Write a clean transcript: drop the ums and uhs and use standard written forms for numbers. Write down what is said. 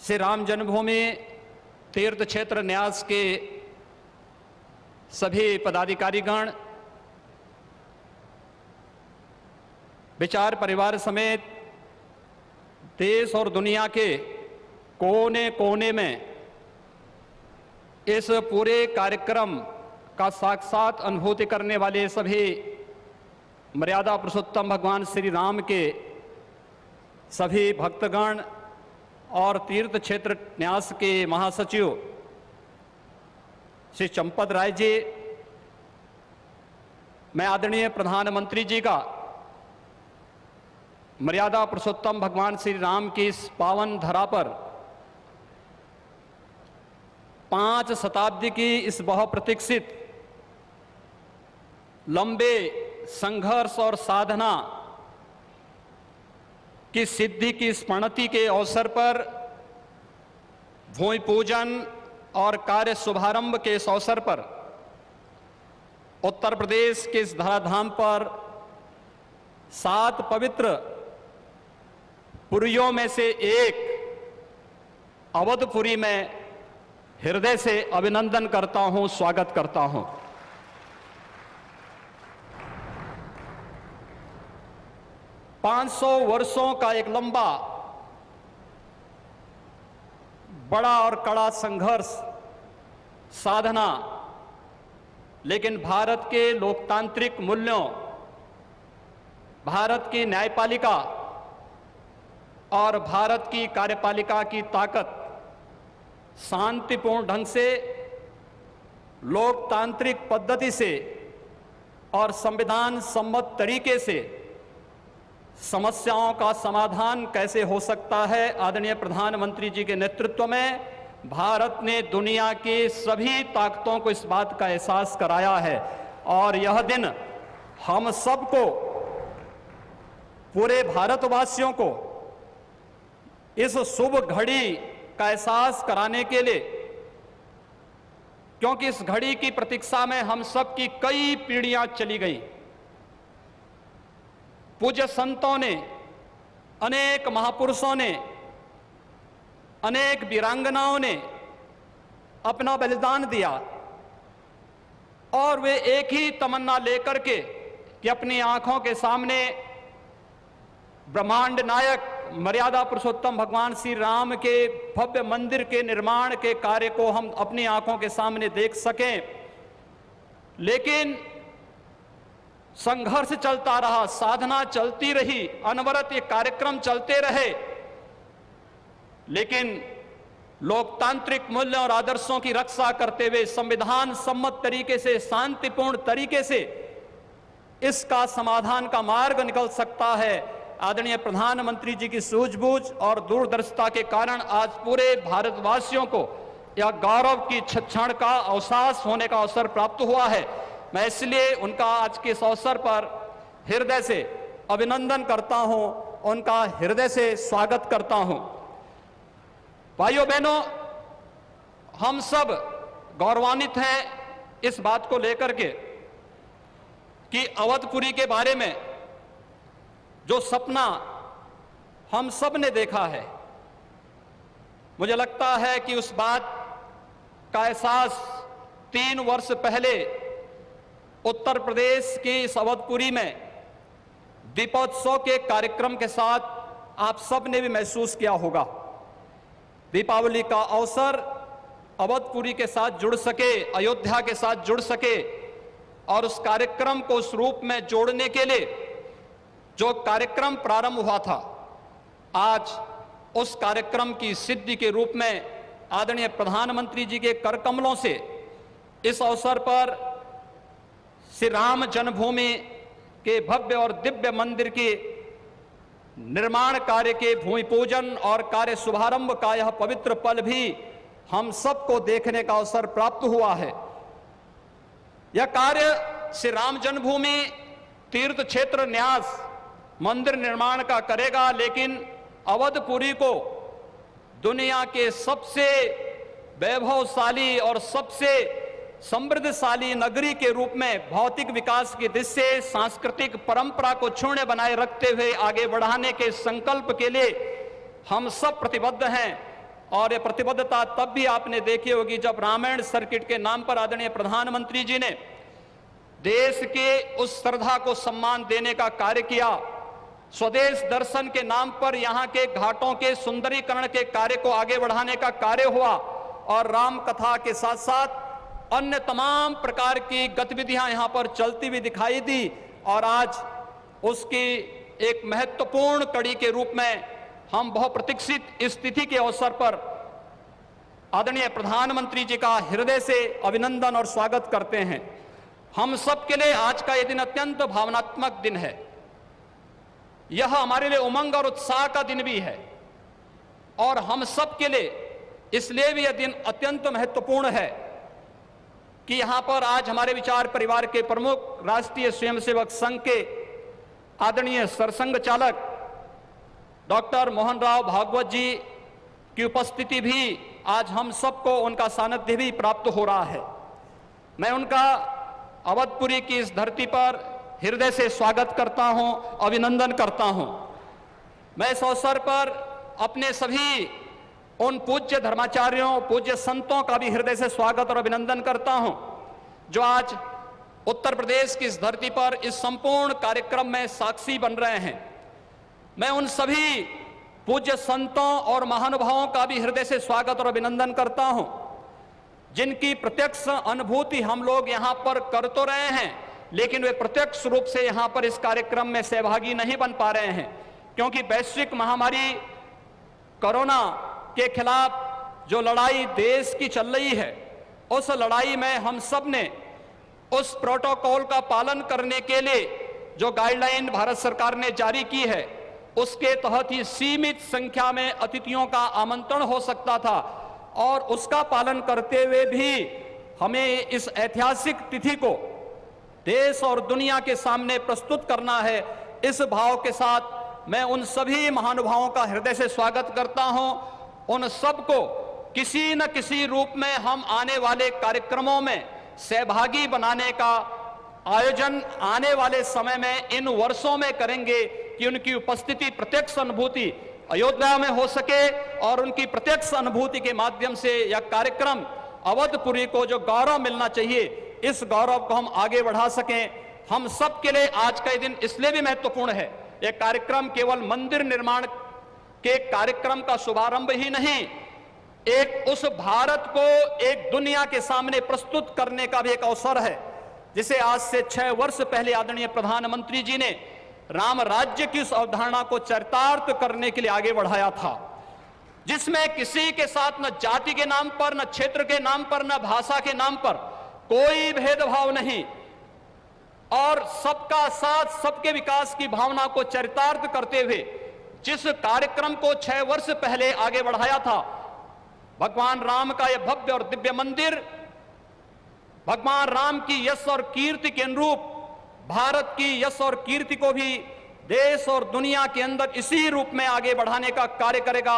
श्री राम जन्मभूमि तीर्थ क्षेत्र न्यास के सभी पदाधिकारीगण, विचार परिवार समेत देश और दुनिया के कोने कोने में इस पूरे कार्यक्रम का साक्षात अनुभूति करने वाले सभी मर्यादा पुरुषोत्तम भगवान श्री राम के सभी भक्तगण और तीर्थ क्षेत्र न्यास के महासचिव श्री चंपत राय जी, मैं आदरणीय प्रधानमंत्री जी का मर्यादा पुरुषोत्तम भगवान श्री राम की इस पावन धरा पर 5 शताब्दी की इस बहुप्रतीक्षित लंबे संघर्ष और साधना की सिद्धि की स्मृति के अवसर पर भूमि पूजन और कार्य शुभारंभ के इस अवसर पर उत्तर प्रदेश के इस धराधाम पर 7 पवित्र पुरियों में से एक अवधपुरी में हृदय से अभिनंदन करता हूं, स्वागत करता हूं। पांच 500 वर्षों का एक लंबा बड़ा और कड़ा संघर्ष, साधना, लेकिन भारत के लोकतांत्रिक मूल्यों, भारत की न्यायपालिका और भारत की कार्यपालिका की ताकत शांतिपूर्ण ढंग से, लोकतांत्रिक पद्धति से और संविधान सम्मत तरीके से समस्याओं का समाधान कैसे हो सकता है। आदरणीय प्रधानमंत्री जी के नेतृत्व में भारत ने दुनिया की सभी ताकतों को इस बात का एहसास कराया है और यह दिन हम सबको, पूरे भारतवासियों को इस शुभ घड़ी का एहसास कराने के लिए, क्योंकि इस घड़ी की प्रतीक्षा में हम सब की कई पीढ़ियां चली गई। पूज्य संतों ने, अनेक महापुरुषों ने, अनेक वीरांगनाओं ने अपना बलिदान दिया और वे एक ही तमन्ना लेकर के कि अपनी आंखों के सामने ब्रह्मांड नायक मर्यादा पुरुषोत्तम भगवान श्री राम के भव्य मंदिर के निर्माण के कार्य को हम अपनी आंखों के सामने देख सकें। लेकिन संघर्ष चलता रहा, साधना चलती रही, अनवरत ये कार्यक्रम चलते रहे, लेकिन लोकतांत्रिक मूल्यों और आदर्शों की रक्षा करते हुए संविधान सम्मत तरीके से, शांतिपूर्ण तरीके से इसका समाधान का मार्ग निकल सकता है। आदरणीय प्रधानमंत्री जी की सूझबूझ और दूरदर्शिता के कारण आज पूरे भारतवासियों को यह गौरव की क्षण का अवसास होने का अवसर प्राप्त हुआ है। मैं इसलिए उनका आज के इस अवसर पर हृदय से अभिनंदन करता हूं, उनका हृदय से स्वागत करता हूं। भाइयों बहनों, हम सब गौरवान्वित हैं इस बात को लेकर के कि अवधपुरी के बारे में जो सपना हम सब ने देखा है, मुझे लगता है कि उस बात का एहसास 3 वर्ष पहले उत्तर प्रदेश की इस अवधपुरी में दीपोत्सव के कार्यक्रम के साथ आप सब ने भी महसूस किया होगा। दीपावली का अवसर अवधपुरी के साथ जुड़ सके, अयोध्या के साथ जुड़ सके और उस कार्यक्रम को उस रूप में जोड़ने के लिए जो कार्यक्रम प्रारंभ हुआ था, आज उस कार्यक्रम की सिद्धि के रूप में आदरणीय प्रधानमंत्री जी के कर कमलों से इस अवसर पर श्री राम जन्मभूमि के भव्य और दिव्य मंदिर के निर्माण कार्य के भूमि पूजन और कार्य शुभारंभ का यह पवित्र पल भी हम सबको देखने का अवसर प्राप्त हुआ है। यह कार्य श्री राम जन्मभूमि तीर्थ क्षेत्र न्यास मंदिर निर्माण का करेगा, लेकिन अवधपुरी को दुनिया के सबसे वैभवशाली और सबसे समृद्धशाली नगरी के रूप में भौतिक विकास की दृष्टि से सांस्कृतिक परंपरा को क्षुण्ण बनाए रखते हुए आगे बढ़ाने के संकल्प के लिए हम सब प्रतिबद्ध हैं और ये प्रतिबद्धता तब भी आपने देखी होगी जब रामायण सर्किट के नाम पर आदरणीय प्रधानमंत्री जी ने देश के उस श्रद्धा को सम्मान देने का कार्य किया। स्वदेश दर्शन के नाम पर यहाँ के घाटों के सुंदरीकरण के कार्य को आगे बढ़ाने का कार्य हुआ और राम कथा के साथ साथ अन्य तमाम प्रकार की गतिविधियां यहाँ पर चलती हुई दिखाई दी और आज उसकी एक महत्वपूर्ण कड़ी के रूप में हम बहुप्रतीक्षित इस तिथि के अवसर पर आदरणीय प्रधानमंत्री जी का हृदय से अभिनंदन और स्वागत करते हैं। हम सब के लिए आज का यह दिन अत्यंत भावनात्मक दिन है। यह हमारे लिए उमंग और उत्साह का दिन भी है और हम सब के लिए इसलिए भी यह दिन अत्यंत महत्वपूर्ण है कि यहां पर आज हमारे विचार परिवार के प्रमुख राष्ट्रीय स्वयंसेवक संघ के आदरणीय सरसंघ चालक डॉक्टर मोहन राव भागवत जी की उपस्थिति भी आज हम सबको उनका सानिध्य भी प्राप्त हो रहा है। मैं उनका अवधपुरी की इस धरती पर हृदय से स्वागत करता हूं, अभिनंदन करता हूं। मैं इस अवसर पर अपने सभी उन पूज्य धर्माचार्यों, पूज्य संतों का भी हृदय से स्वागत और अभिनंदन करता हूं जो आज उत्तर प्रदेश की इस धरती पर इस संपूर्ण कार्यक्रम में साक्षी बन रहे हैं। मैं उन सभी पूज्य संतों और महानुभावों का भी हृदय से स्वागत और अभिनंदन करता हूं जिनकी प्रत्यक्ष अनुभूति हम लोग यहां पर कर तो रहे हैं, लेकिन वे प्रत्यक्ष रूप से यहां पर इस कार्यक्रम में सहभागी नहीं बन पा रहे हैं क्योंकि वैश्विक महामारी कोरोना के खिलाफ जो लड़ाई देश की चल रही है, उस लड़ाई में हम सब ने उस प्रोटोकॉल का पालन करने के लिए जो गाइडलाइन भारत सरकार ने जारी की है उसके तहत ही सीमित संख्या में अतिथियों का आमंत्रण हो सकता था और उसका पालन करते हुए भी हमें इस ऐतिहासिक तिथि को देश और दुनिया के सामने प्रस्तुत करना है। इस भाव के साथ मैं उन सभी महानुभावों का हृदय से स्वागत करता हूं। उन सबको किसी न किसी रूप में हम आने वाले कार्यक्रमों में सहभागी बनाने का आयोजन आने वाले समय में इन वर्षों में करेंगे कि उनकी उपस्थिति प्रत्यक्ष अनुभूति अयोध्या में हो सके और उनकी प्रत्यक्ष अनुभूति के माध्यम से यह कार्यक्रम अवधपुरी को जो गौरव मिलना चाहिए, इस गौरव को हम आगे बढ़ा सकें। हम सब के लिए आज का दिन इसलिए भी महत्वपूर्ण है। यह कार्यक्रम केवल मंदिर निर्माण के कार्यक्रम का शुभारंभ ही नहीं, एक उस भारत को एक दुनिया के सामने प्रस्तुत करने का भी एक अवसर है जिसे आज से 6 वर्ष पहले आदरणीय प्रधानमंत्री जी ने राम राज्य की उस अवधारणा को चरितार्थ करने के लिए आगे बढ़ाया था, जिसमें किसी के साथ न जाति के नाम पर, न क्षेत्र के नाम पर, न भाषा के नाम पर कोई भेदभाव नहीं और सबका साथ, सबके विकास की भावना को चरितार्थ करते हुए जिस कार्यक्रम को 6 वर्ष पहले आगे बढ़ाया था, भगवान राम का यह भव्य और दिव्य मंदिर भगवान राम की यश और कीर्ति के अनुरूप भारत की यश और कीर्ति को भी देश और दुनिया के अंदर इसी रूप में आगे बढ़ाने का कार्य करेगा।